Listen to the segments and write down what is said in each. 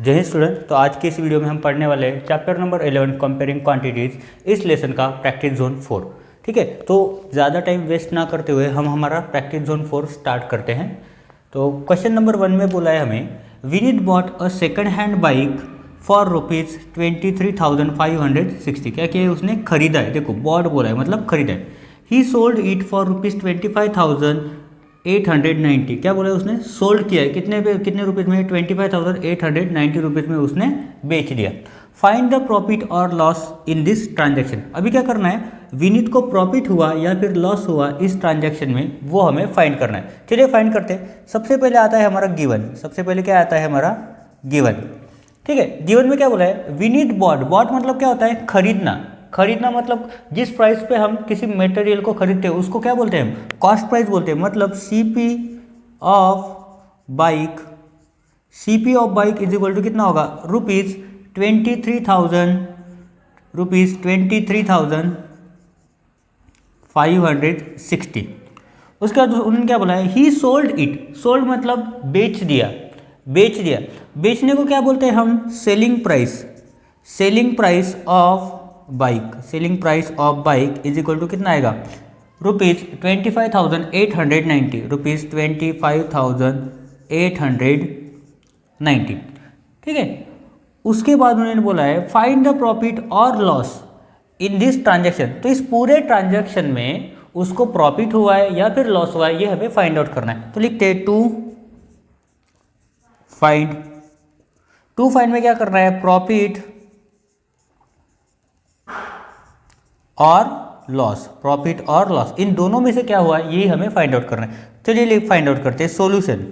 जय हिंद स्टूडेंट। तो आज की इस वीडियो में हम पढ़ने वाले हैं चैप्टर नंबर 11 कंपेयरिंग क्वांटिटीज, इस लेसन का प्रैक्टिस जोन 4। ठीक है, तो ज़्यादा टाइम वेस्ट ना करते हुए हम हमारा प्रैक्टिस जोन 4 स्टार्ट करते हैं। तो क्वेश्चन नंबर 1 में बोला है हमें, Vineet bought a second hand bike for ₹23,560। क्या किया है उसने? खरीदा है। देखो बॉट बोला है मतलब खरीदा है। ही सोल्ड इट फॉर ₹25,890। क्या बोला है उसने? सोल्ड किया है। कितने रुपीज़ में? 25,890 रुपीज़ में उसने बेच दिया। फाइंड द प्रॉफिट और लॉस इन दिस ट्रांजैक्शन। अभी क्या करना है, विनीत को प्रॉफिट हुआ या फिर लॉस हुआ इस ट्रांजैक्शन में, वो हमें फाइंड करना है। चलिए फाइंड करते हैं। सबसे पहले आता है हमारा गिवन। सबसे पहले क्या आता है हमारा? गिवन। ठीक है, गिवन में क्या बोला है? विनीत बॉट। बॉट मतलब क्या होता है? खरीदना। खरीदना मतलब जिस प्राइस पे हम किसी मटेरियल को खरीदते हैं उसको क्या बोलते हैं हम? कॉस्ट प्राइस बोलते हैं। मतलब CP of bike, CP of bike is equal to कितना होगा? ₹23,560। उसके बाद उन्होंने क्या बोला है? ही सोल्ड इट। सोल्ड मतलब बेच दिया। बेच दिया, बेचने को क्या बोलते हैं हम? Selling price. Selling price of bike, selling price of bike is equal to कितना आएगा? ₹25,890। ₹25,890। ठीक है, उसके बाद उन्होंने बोला है फाइंड द प्रॉफिट और लॉस इन दिस ट्रांजैक्शन। तो इस पूरे ट्रांजैक्शन में उसको प्रॉफिट हुआ है या फिर लॉस हुआ है, ये हमें फाइंड आउट करना है। तो लिखते हैं टू फाइंड। टू फाइंड में क्या करना है? प्रॉफिट और लॉस। प्रॉफिट और लॉस इन दोनों में से क्या हुआ है, यही हमें फाइंड आउट करना है। चलिए फाइंड आउट करते हैं। सॉल्यूशन।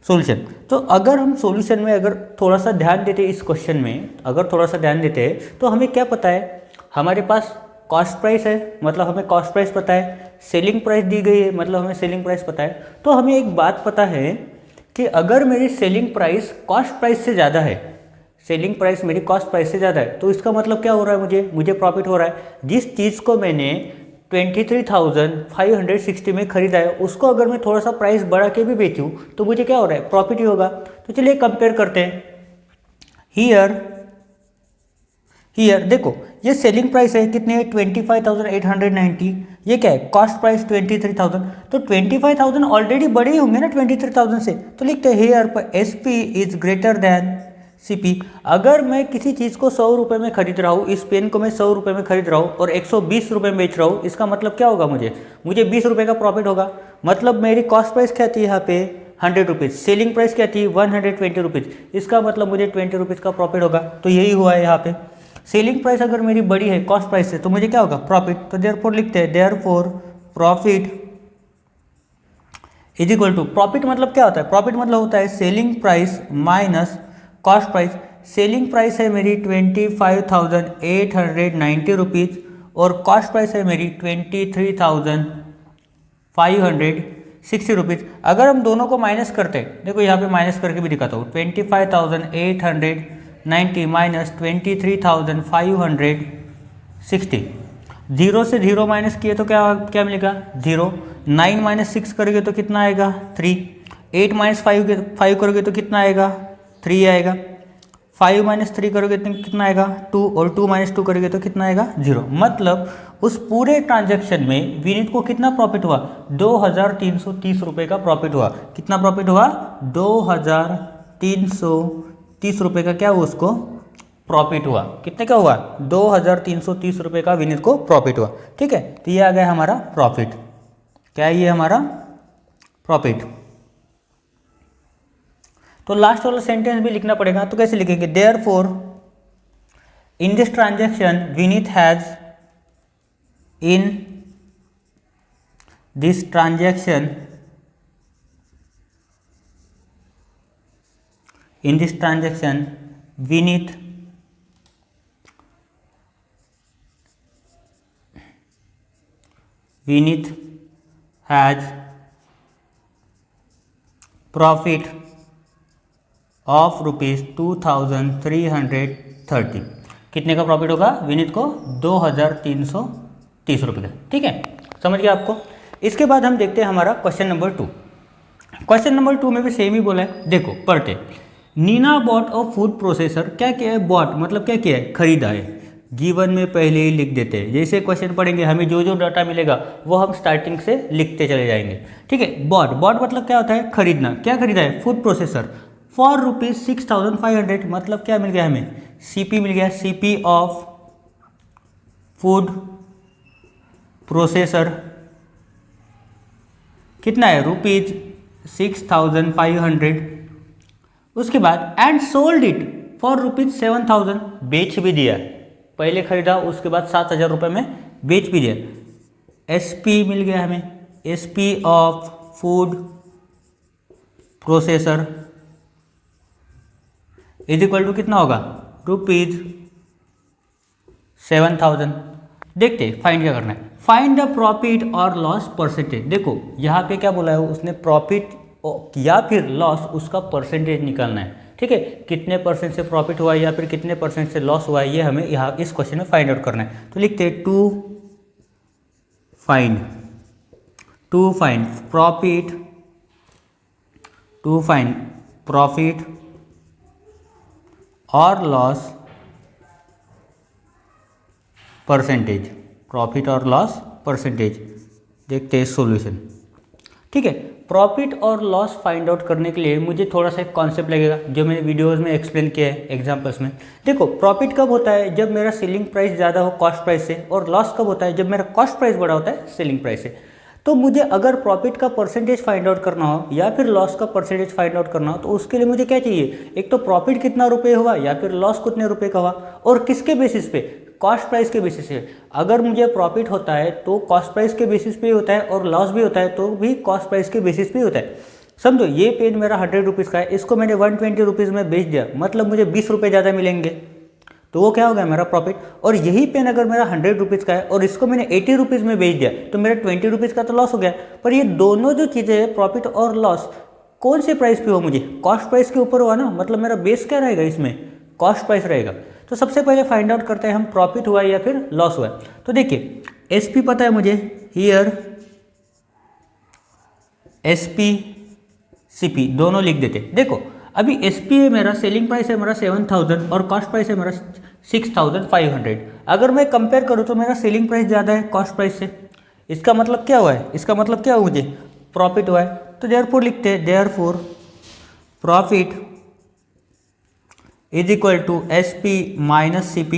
सॉल्यूशन तो अगर हम सॉल्यूशन में अगर थोड़ा सा ध्यान देते इस क्वेश्चन में, अगर थोड़ा सा ध्यान देते हैं तो हमें क्या पता है? हमारे पास कॉस्ट प्राइस है, मतलब हमें कॉस्ट प्राइस पता है। सेलिंग प्राइस दी गई है, मतलब हमें सेलिंग प्राइस पता है। तो हमें एक बात पता है कि अगर मेरी सेलिंग प्राइस कॉस्ट प्राइस से ज़्यादा है, सेलिंग प्राइस मेरी कॉस्ट प्राइस से ज़्यादा है, तो इसका मतलब क्या हो रहा है? मुझे प्रॉफिट हो रहा है। जिस चीज़ को मैंने 23,560 में खरीदा है, उसको अगर मैं थोड़ा सा प्राइस बढ़ा के भी बेचूं तो मुझे क्या हो रहा है? प्रॉफिट ही होगा। तो चलिए कंपेयर करते हैं। हियर देखो, ये सेलिंग प्राइस है कितनी है? 25,890। ये क्या है? Cost price 23,000। तो 25,000 ऑलरेडी बड़े ही होंगे ना 23,000 से। तो लिखते हैं हियर पर SP is greater than CP. अगर मैं किसी चीज़ को 100 रुपये में खरीद रहा हूँ, इस पेन को मैं 100 रुपये में खरीद रहा हूँ और 120 रुपये में बेच रहा हूँ, इसका मतलब क्या होगा? मुझे 20 रुपये का प्रॉफिट होगा। मतलब मेरी कॉस्ट प्राइस क्या थी यहाँ पे? 100 रुपीज़। सेलिंग प्राइस क्या थी? 120 रुपीज़। इसका मतलब मुझे 20 रुपीज़ का प्रॉफिट होगा। तो यही हुआ है यहाँ पे। सेलिंग प्राइस अगर मेरी बड़ी है कॉस्ट प्राइस से, तो मुझे क्या होगा? प्रॉफिट। तो देयरफॉर लिखते हैं therefore profit is equal to, profit मतलब क्या होता है? प्रॉफिट मतलब होता है selling price minus cost price. Selling price है मेरी 25,890 रुपीज़ और कॉस्ट प्राइस है मेरी 23,560 रुपीज़। अगर हम दोनों को माइनस करते हैं, देखो यहाँ पे माइनस करके भी दिखाता हूँ। 25,890 माइनस 23,560। जीरो से जीरो माइनस किए तो क्या क्या मिलेगा? जीरो। 9 माइनस 6 करोगे तो कितना आएगा? 3। 8 माइनस 5 करोगे तो कितना आएगा? 3 आएगा। 5 माइनस 3 करोगे तो कितना आएगा? 2। और 2 माइनस 2 करोगे तो कितना आएगा? 0। मतलब उस पूरे ट्रांजैक्शन में विनीत को कितना प्रॉफिट हुआ? 2,330 रुपये का प्रॉफिट हुआ। कितना प्रॉफिट हुआ? 2,330 रुपये का क्या हुआ? उसको प्रॉफिट हुआ। कितने का हुआ? 2,330 रुपये का विनीत को प्रॉफिट हुआ। ठीक है, तो ये आ गया हमारा प्रॉफिट। क्या है ये? हमारा प्रॉफिट। तो लास्ट वाला सेंटेंस भी लिखना पड़ेगा। तो कैसे लिखेंगे? Therefore in this transaction Vineet has, in this transaction, in this transaction Vineet has profit of ₹2,330। कितने का प्रॉफिट होगा विनीत को? 2,330 रुपये का। ठीक है, समझ गया आपको। इसके बाद हम देखते हैं हमारा क्वेश्चन नंबर 2। क्वेश्चन नंबर 2 में भी सेम ही बोला है। देखो पढ़ते, Neena bought a food processor, क्या किया है, बॉट मतलब क्या किया है, खरीदा है। गिवन में पहले ही लिख देते हैं, जैसे क्वेश्चन पढ़ेंगे हमें जो जो डाटा मिलेगा वो हम स्टार्टिंग से लिखते चले जाएंगे। ठीक है, बॉट, बॉट मतलब क्या होता है, खरीदना। क्या खरीदा है, फूड प्रोसेसर फॉर ₹6,500, मतलब क्या मिल गया हमें, सीपी मिल गया, सीपी ऑफ फूड प्रोसेसर कितना है, ₹6,500। उसके बाद एंड सोल्ड इट फॉर ₹7,000, बेच भी दिया, पहले खरीदा उसके बाद 7,000 रुपये में बेच भी दिया। एसपी मिल गया हमें, SP of food processor is equal to कितना होगा, ₹7,000। देखते फाइंड क्या करना है, फाइंड द प्रॉफिट और लॉस परसेंटेज। देखो यहाँ पे क्या बोला है उसने, प्रॉफिट या फिर लॉस उसका परसेंटेज निकालना है। ठीक है, कितने परसेंट से प्रॉफिट हुआ है या फिर कितने परसेंट से लॉस हुआ है, ये हमें यहाँ इस क्वेश्चन में फाइंड आउट करना है। तो लिखते हैं टू फाइंड प्रॉफिट और लॉस परसेंटेज, प्रॉफिट और लॉस परसेंटेज। देखते हैं सॉल्यूशन। ठीक है, प्रॉफिट और लॉस फाइंड आउट करने के लिए मुझे थोड़ा सा एक कॉन्सेप्ट लगेगा जो मैंने वीडियोस में एक्सप्लेन किया है एग्जांपल्स में। देखो, प्रॉफिट कब होता है, जब मेरा सेलिंग प्राइस ज़्यादा हो कॉस्ट प्राइस से, और लॉस कब होता है, जब मेरा कॉस्ट प्राइस बड़ा होता है सेलिंग प्राइस से। तो मुझे अगर प्रॉफिट का परसेंटेज फाइंड आउट करना हो या फिर लॉस का परसेंटेज फाइंड आउट करना हो, तो उसके लिए मुझे क्या चाहिए, एक तो प्रॉफिट कितना रुपये हुआ या फिर लॉस कितने रुपये का हुआ, और किसके बेसिस पे, कॉस्ट प्राइस के बेसिस पे। अगर मुझे प्रॉफिट होता है तो कॉस्ट प्राइस के बेसिस पे होता है, और लॉस भी होता है तो भी कॉस्ट प्राइस के बेसिस पे होता है। समझो, ये पेन मेरा 100 रुपीज़ का है, इसको मैंने 120 रुपीज़ में बेच दिया, मतलब मुझे 20 रुपये ज़्यादा मिलेंगे, तो वो क्या हो गया, मेरा प्रॉफिट। और यही पेन अगर मेरा 100 रुपीज़ का है और इसको मैंने 80 रुपीज़ में बेच दिया, तो मेरा 20 रुपीज़ का तो लॉस हो गया। पर ये दोनों जो चीज़ें हैं, प्रॉफिट और लॉस, कौन से प्राइस पे हो, मुझे कॉस्ट प्राइस के ऊपर हुआ ना, मतलब मेरा बेस क्या रहेगा इसमें, कॉस्ट प्राइस रहेगा। तो सबसे पहले फाइंड आउट करते हैं हम, प्रॉफिट हुआ या फिर लॉस हुआ है। तो देखिए, एसपी पता है मुझे, हियर एसपी सीपी दोनों लिख देते। देखो, अभी एसपी है मेरा, सेलिंग प्राइस है मेरा 7,000 और कॉस्ट प्राइस है मेरा 6,500। अगर मैं कंपेयर करूँ तो मेरा सेलिंग प्राइस ज़्यादा है कॉस्ट प्राइस से, इसका मतलब क्या हुआ है, इसका मतलब क्या हुआ, मुझे प्रॉफिट हुआ है। तो देयरफॉर लिखते हैं, therefore profit is equal to S P minus C P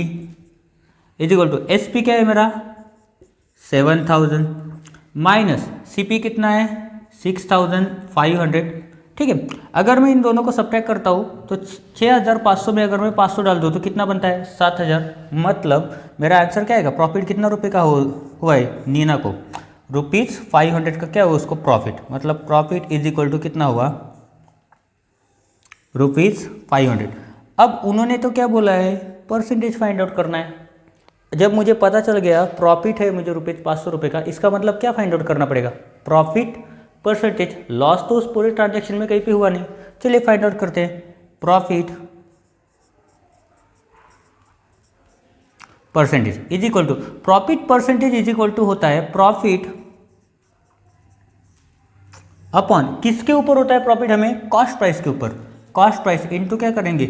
is equal to, S P क्या है मेरा 7,000 माइनस सी पी कितना है 6,500। ठीक है, अगर मैं इन दोनों को सब्ट्रैक्ट करता हूँ तो 6,500 में अगर मैं 500 डाल दूँ तो कितना बनता है 7,000। मतलब मेरा आंसर क्या आएगा, प्रॉफिट कितना रुपये का हुआ है नीना को, ₹500 का क्या हुआ उसको प्रॉफिट। मतलब प्रॉफिट इज इक्वल टू कितना हुआ, ₹500। अब उन्होंने तो क्या बोला है, परसेंटेज फाइंड आउट करना है। जब मुझे पता चल गया प्रॉफिट है मुझे ₹500 का, इसका मतलब क्या फाइंड आउट करना पड़ेगा, प्रॉफिट परसेंटेज। लॉस तो उस पूरे ट्रांजैक्शन में कहीं पे हुआ नहीं। चलिए फाइंड आउट करते हैं, profit percentage is equal to, profit percentage is equal to होता है प्रॉफिट अपॉन, किसके ऊपर होता है प्रॉफिट, हमें कॉस्ट प्राइस के ऊपर, कॉस्ट प्राइस इंटू क्या करेंगे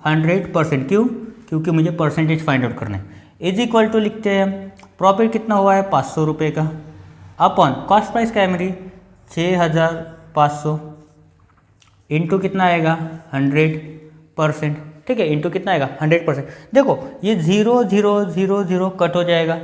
100%। क्यों, क्योंकि मुझे परसेंटेज फाइंड आउट करना है। इज इक्वल टू लिखते हैं, प्रॉफिट कितना हुआ है ₹500 का, अपॉन कॉस्ट प्राइस क्या है मेरी 6,500, इंटू कितना आएगा 100%। ठीक है, इंटू कितना आएगा 100%। देखो ये 0 0 0 0 कट हो जाएगा,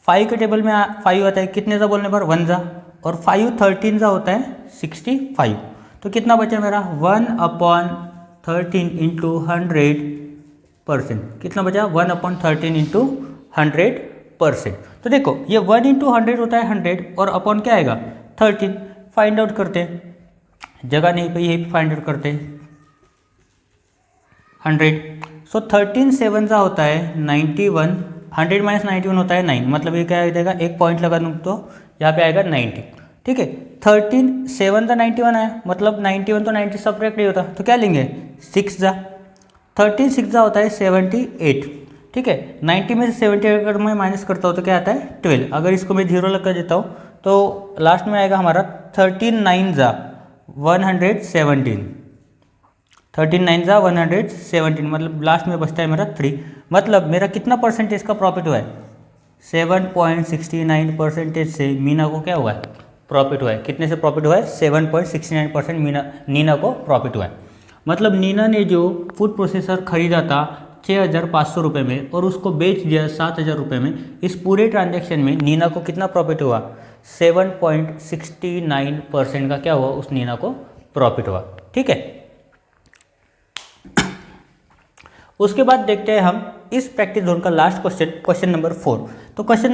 5 के टेबल में 5 आता है, कितने सा बोलने पर 1 जा, और 5 13 सा होता है 65। तो कितना बचा मेरा 1/13 इंटू 100%, कितना बचा 1/13 इंटू 100%। तो देखो ये 1 इंटू 100 होता है 100, और अपॉन क्या आएगा 13। फाइंड आउट करते हैं, जगह नहीं पे यही फाइंड आउट करते हैं 100। सो 13 7 सा होता है 91, 100 माइनस 91 होता है 9, मतलब ये क्या आ जाएगा, एक पॉइंट लगा दूँ तो यहाँ पे आएगा 90। ठीक है, 13 7 सा 91 आया, मतलब 91 तो 90 सब्ट्रैक्ट नहीं होता, तो क्या लेंगे 6 जा, 13 6 जा होता है 78। ठीक है, 90 में से 70 अगर मैं माइनस करता हूँ तो क्या आता है 12। अगर इसको मैं 0 लगा देता हूँ तो लास्ट में आएगा हमारा 13 9 जा 117। 13 9 जा 117, मतलब लास्ट में बचता है मेरा 3। मतलब मेरा कितना परसेंटेज का प्रॉफिट हुआ है? 7.69% से मीना को क्या हुआ है? प्रॉफिट हुआ है। कितने से प्रॉफिट हुआ है? 7.69% नीना को प्रॉफिट हुआ है। मतलब नीना ने जो फूड प्रोसेसर खरीदा था 6,500 रुपये में और उसको बेच दिया 7,000 रुपये में, इस पूरे ट्रांजैक्शन में नीना को कितना प्रॉफिट हुआ? 7.69% का क्या हुआ? उस नीना को प्रॉफिट हुआ। ठीक है, उसके बाद देखते हैं हम इस प्रैक्टिस जोन का लास्ट क्वेश्चन, क्वेश्चन नंबर 4। तो क्वेश्चन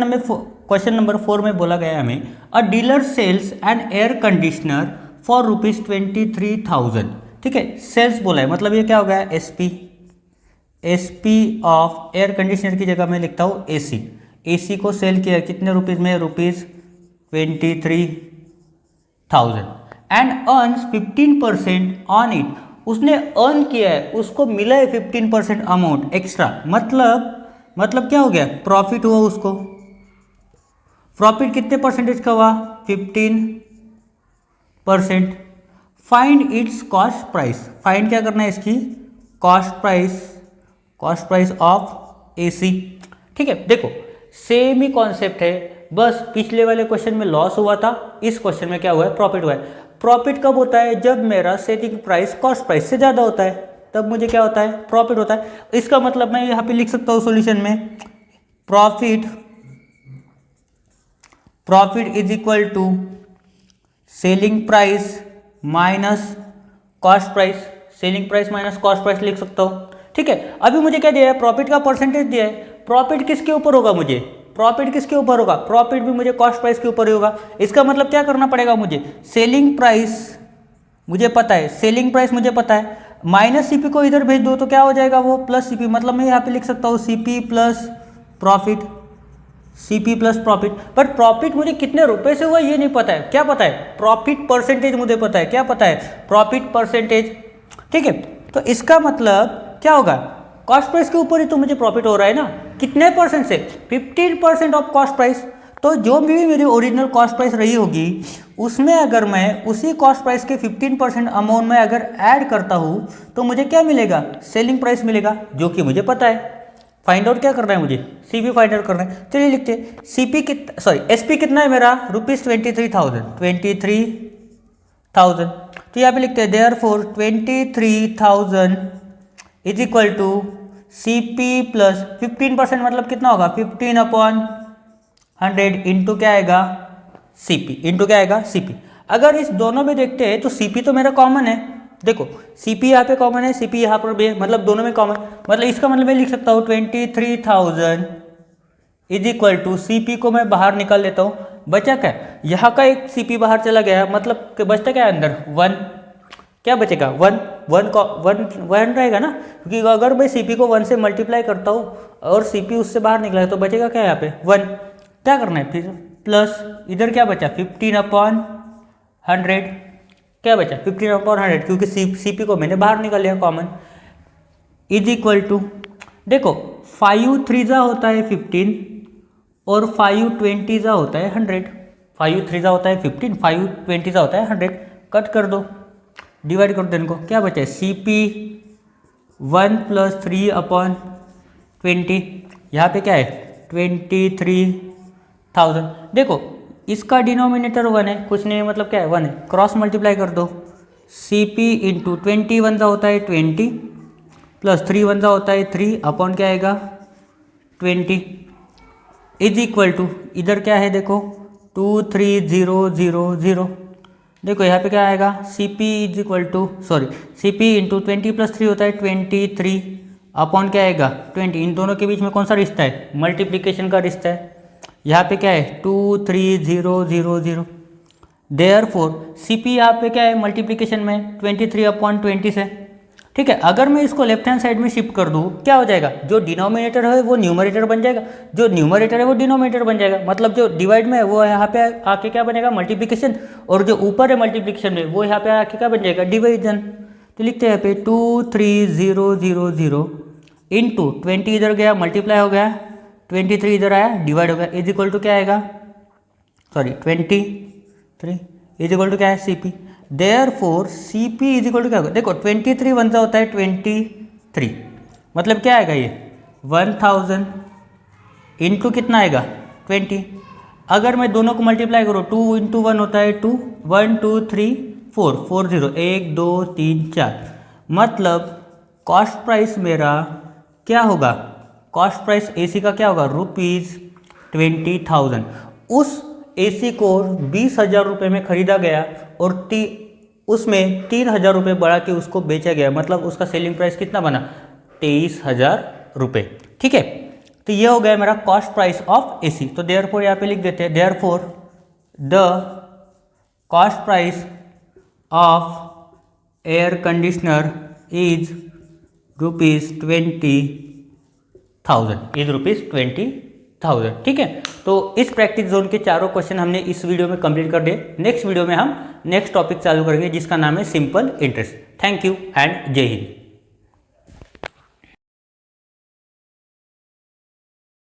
नंबर 4 में बोला गया है हमें, a dealer sells an air conditioner for ₹23,000। ठीक है, सेल्स बोला है, मतलब ये क्या हो गया? एसपी ऑफ एयर कंडीशनर की जगह मैं लिखता हूँ एसी। एसी को सेल किया कितने रुपीज़ में? ₹23,000 एंड अर्न्स 15% ऑन इट। उसने अर्न किया है, उसको मिला है 15% अमाउंट एक्स्ट्रा। मतलब क्या हो गया? प्रॉफिट हुआ उसको। प्रॉफिट कितने परसेंटेज का हुआ? 15%। Find its cost price. Find क्या करना है इसकी? Cost price of AC. ठीक है, देखो सेम ही कॉन्सेप्ट है, बस पिछले वाले क्वेश्चन में लॉस हुआ था, इस क्वेश्चन में क्या हुआ है? प्रॉफिट हुआ है। प्रॉफिट कब होता है? जब मेरा सेलिंग प्राइस कॉस्ट प्राइस से ज़्यादा होता है, तब मुझे क्या होता है? प्रॉफिट होता है। इसका मतलब मैं यहाँ पे लिख सकता हूँ सॉल्यूशन में, profit is equal to selling price minus cost price. Selling price minus cost price लिख सकता हूँ। ठीक है, अभी मुझे क्या दिया है? प्रॉफिट का परसेंटेज दिया है। प्रॉफिट किसके ऊपर होगा? प्रॉफिट किसके ऊपर होगा? प्रॉफिट भी मुझे कॉस्ट प्राइस के ऊपर ही होगा। इसका मतलब क्या करना पड़ेगा मुझे? सेलिंग प्राइस मुझे पता है, माइनस सीपी को इधर भेज दो तो क्या हो जाएगा? वो प्लस सीपी। मतलब मैं यहाँ पे लिख सकता हूँ CP plus profit. But profit मुझे कितने रुपए से हुआ ये नहीं पता है। क्या पता है? प्रॉफिट परसेंटेज मुझे पता है। क्या पता है? Profit percentage. ठीक है, तो इसका मतलब क्या होगा? कॉस्ट प्राइस के ऊपर ही तो मुझे प्रॉफिट हो रहा है ना। कितने परसेंट से? 15% ऑफ कॉस्ट प्राइस। तो जो भी मेरी ओरिजिनल कॉस्ट प्राइस रही होगी, उसमें अगर मैं उसी कॉस्ट प्राइस के 15% अमाउंट में अगर ऐड करता हूँ तो मुझे क्या मिलेगा? सेलिंग प्राइस मिलेगा, जो कि मुझे पता है। फाइंड आउट क्या करना है मुझे? सीपी फाइंड आउट करना है। चलिए लिखते हैं, एसपी कितना है मेरा? ₹23,000। तो यहाँ पे लिखते हैं therefore 23,000 is equal to CP plus 15%, मतलब कितना होगा? 15/100 इंटू क्या आएगा? सीपी। अगर इस दोनों में देखते हैं तो सीपी तो मेरा कॉमन है। देखो सीपी यहाँ पे कॉमन है, सीपी यहाँ पर भी है, मतलब दोनों में कॉमन। मतलब इसका मतलब मैं लिख सकता हूँ 23,000 इज इक्वल टू सीपी को मैं बाहर निकाल लेता हूँ। बचा क्या? यहाँ का एक सीपी बाहर चला गया, मतलब बचता क्या है अंदर? 1। क्या बचेगा? 1 रहेगा ना, क्योंकि अगर मैं सीपी को 1 से मल्टीप्लाई करता हूँ और सीपी उससे बाहर निकला है तो बचेगा क्या यहाँ पे? 1। क्या करना है फिर? प्लस इधर क्या बचा? 15/100। क्या बचा? 15/100, क्योंकि सीपी को मैंने बाहर निकाल लिया कॉमन। इज इक्वल टू, देखो 5 3 होता है 15 और 5 20 होता है 100। 5 3 होता है 15, 5 20 होता है 100। कट कर दो, डिवाइड कर दो इनको। क्या बचा है? सीपी 1 + 3/20। यहाँ पे क्या है? 23,000। देखो इसका डिनोमिनेटर 1 है, कुछ नहीं है, मतलब क्या है? 1 है। क्रॉस मल्टीप्लाई कर दो। सीपी इंटू 20 1 होता है 20 प्लस 3 1 होता है 3 अपॉन क्या आएगा? 20 इज इक्वल टू, इधर क्या है देखो 23,000। देखो यहाँ पे क्या आएगा? CP is equal to CP into 20 + 3 होता है 23 अपॉन क्या आएगा? 20। इन दोनों के बीच में कौन सा रिश्ता है? मल्टीप्लिकेशन का रिश्ता है। यहाँ पे क्या है? 23,000। देयरफॉर सीपी यहाँ पे क्या है? मल्टीप्लिकेशन में 23/20 से। ठीक है, अगर मैं इसको लेफ्ट हैंड साइड में शिफ्ट कर दूँ क्या हो जाएगा? जो डिनोमिनेटर है वो न्यूमरेटर बन जाएगा, जो न्यूमरेटर है वो डिनोमिनेटर बन जाएगा। मतलब जो डिवाइड में है वो यहाँ पे आके क्या बनेगा? मल्टीप्लिकेशन। और जो ऊपर है मल्टीप्लिकेशन में वो यहाँ पे आके क्या बन जाएगा? डिवीजन। तो लिखते हैं यहाँ पे 23,000 इंटू 20 इधर गया मल्टीप्लाई हो गया, 23 इधर आया डिवाइड हो गया, इज इक्वल टू क्या आएगा? 23 इज इक्वल टू क्या है? CP. Therefore C P is equal to क्या होगा, देखो 23 वन सा होता है 23, मतलब क्या आएगा ये 1000 इंटू कितना आएगा 20। अगर मैं दोनों को मल्टीप्लाई करूँ 2 इंटू 1 होता है 2, 1 2 3 4 4 0 1 2 3 4, मतलब कॉस्ट प्राइस मेरा क्या होगा, कॉस्ट प्राइस एसी का क्या होगा ₹20,000। उस एसी को 20,000 रुपये में खरीदा गया और उसमें 3,000 रुपये बढ़ा के उसको बेचा गया, मतलब उसका सेलिंग प्राइस कितना बना 23,000 रुपये। ठीक है, तो ये हो गया मेरा कॉस्ट प्राइस ऑफ एसी। तो देयरफॉर यहाँ पे लिख देते हैं therefore the cost price of air conditioner is ₹20,000। ठीक है, तो इस प्रैक्टिस जोन के चारों क्वेश्चन हमने इस वीडियो में कंप्लीट कर दिए। नेक्स्ट वीडियो में हम नेक्स्ट टॉपिक चालू करेंगे जिसका नाम है simple interest. Thank you and जय हिंद।